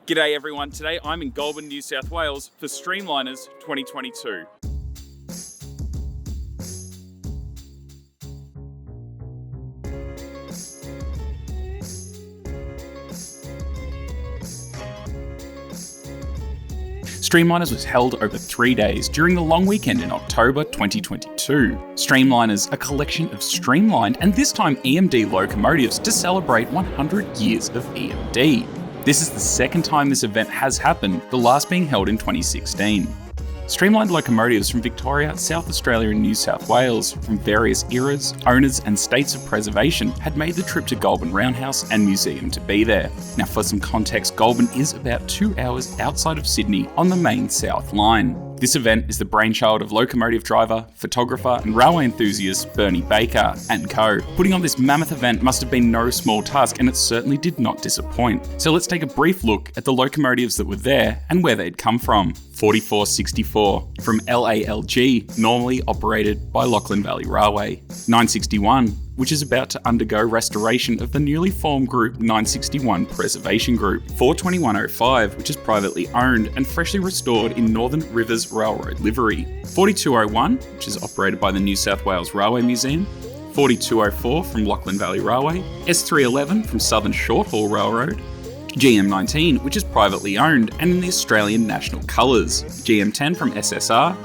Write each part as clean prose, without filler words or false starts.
G'day everyone, today I'm in Goulburn, New South Wales for Streamliners 2022. Streamliners was held over 3 days during the long weekend in October 2022. Streamliners, a collection of streamlined and this time EMD locomotives to celebrate 100 years of EMD. This is the second time this event has happened, the last being held in 2016. Streamlined locomotives from Victoria, South Australia and New South Wales from various eras, owners and states of preservation had made the trip to Goulburn Roundhouse and Museum to be there. Now for some context, Goulburn is about 2 hours outside of Sydney on the main South Line. This event is the brainchild of locomotive driver, photographer and railway enthusiast Bernie Baker and co. Putting on this mammoth event must have been no small task and it certainly did not disappoint. So let's take a brief look at the locomotives that were there and where they'd come from. 4464 from LALG, normally operated by Lachlan Valley Railway. 961, which is about to undergo restoration of the newly formed group 961 Preservation Group. 42105, which is privately owned and freshly restored in Northern Rivers Railroad livery. 4201, which is operated by the New South Wales Railway Museum. 4204 from Lachlan Valley Railway. S311 from Southern Short Haul Railroad. GM19, which is privately owned and in the Australian national colours. GM10 from SSR.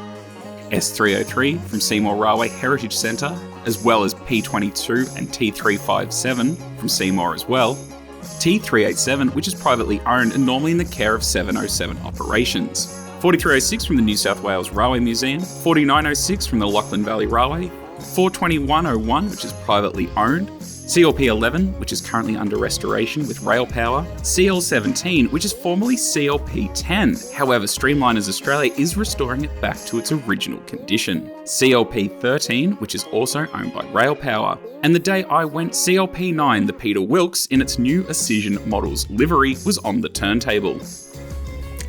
S303 from Seymour Railway Heritage Centre, as well as P22 and T357 from Seymour as well. T387, which is privately owned and normally in the care of 707 operations. 4306 from the New South Wales Railway Museum. 4906 from the Lachlan Valley Railway. 42101, which is privately owned. CLP11, which is currently under restoration with rail power. CL17, which is formerly CLP10. However, Streamliners Australia is restoring it back to its original condition. CLP13, which is also owned by rail power. And the day I went, CLP9, the Peter Wilkes, in its new Precision Models livery, was on the turntable.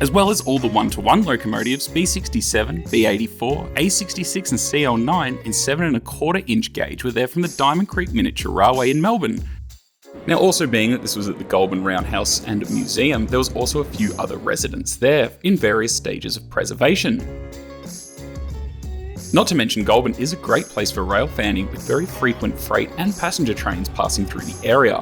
As well as all the 1-to-1 locomotives, B67, B84, A66 and CL9 in 7¼ inch gauge were there from the Diamond Creek Miniature Railway in Melbourne. Now also being that this was at the Goulburn Roundhouse and Museum, there was also a few other residents there in various stages of preservation. Not to mention Goulburn is a great place for rail fanning with very frequent freight and passenger trains passing through the area.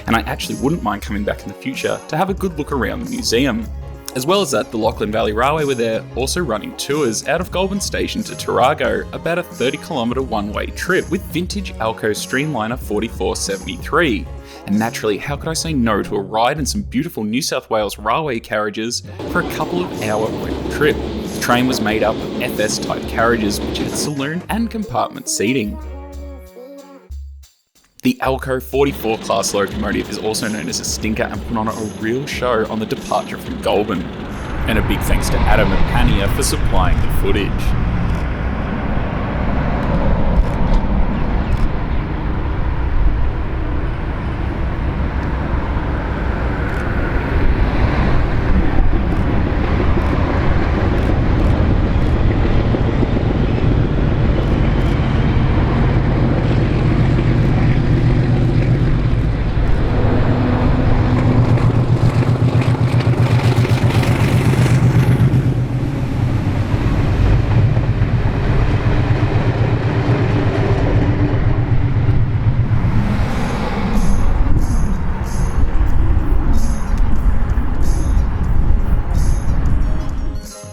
And I actually wouldn't mind coming back in the future to have a good look around the museum. As well as that, the Lachlan Valley Railway were there also running tours out of Goulburn Station to Tarago, about a 30km one-way trip with vintage Alco Streamliner 4473. And naturally, how could I say no to a ride in some beautiful New South Wales railway carriages for a couple of hour road trip? The train was made up of FS type carriages which had saloon and compartment seating. The Alco 44 class locomotive is also known as a stinker and put on a real show on the departure from Goulburn. And a big thanks to Adam and Pania for supplying the footage.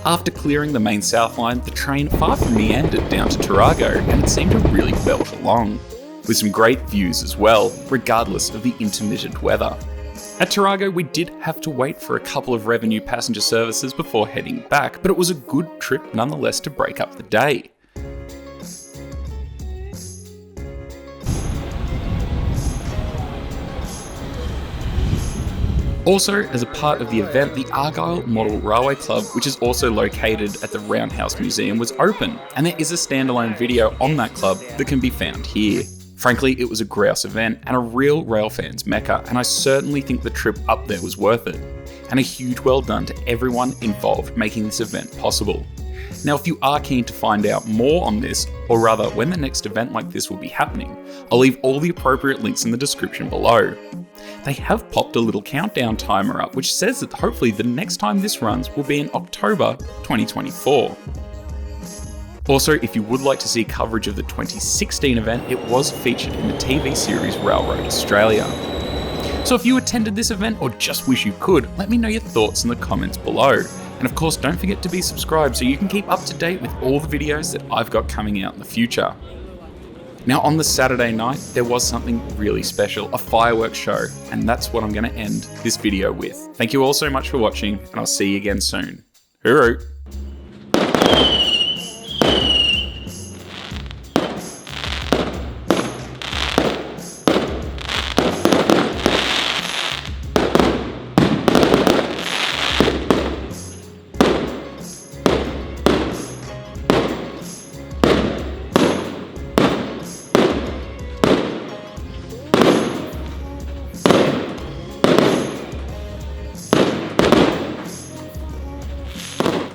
After clearing the main South Line, the train far from meandered down to Tarago and it seemed to really belt along, with some great views as well, regardless of the intermittent weather. At Tarago, we did have to wait for a couple of revenue passenger services before heading back, but it was a good trip nonetheless to break up the day. Also, as a part of the event, the Argyle Model Railway Club, which is also located at the Roundhouse Museum, was open, and there is a standalone video on that club that can be found here. Frankly, it was a grouse event and a real rail fan's mecca, and I certainly think the trip up there was worth it. and a huge well done to everyone involved making this event possible. Now, if you are keen to find out more on this, or rather when the next event like this will be happening, I'll leave all the appropriate links in the description below. They have popped a little countdown timer up which says that hopefully the next time this runs will be in October 2024. Also, if you would like to see coverage of the 2016 event, it was featured in the TV series Railroad Australia. So if you attended this event or just wish you could, let me know your thoughts in the comments below. And of course, don't forget to be subscribed so you can keep up to date with all the videos that I've got coming out in the future. Now, on the Saturday night, there was something really special, a fireworks show, and that's what I'm going to end this video with. Thank you all so much for watching, and I'll see you again soon. Hooroo!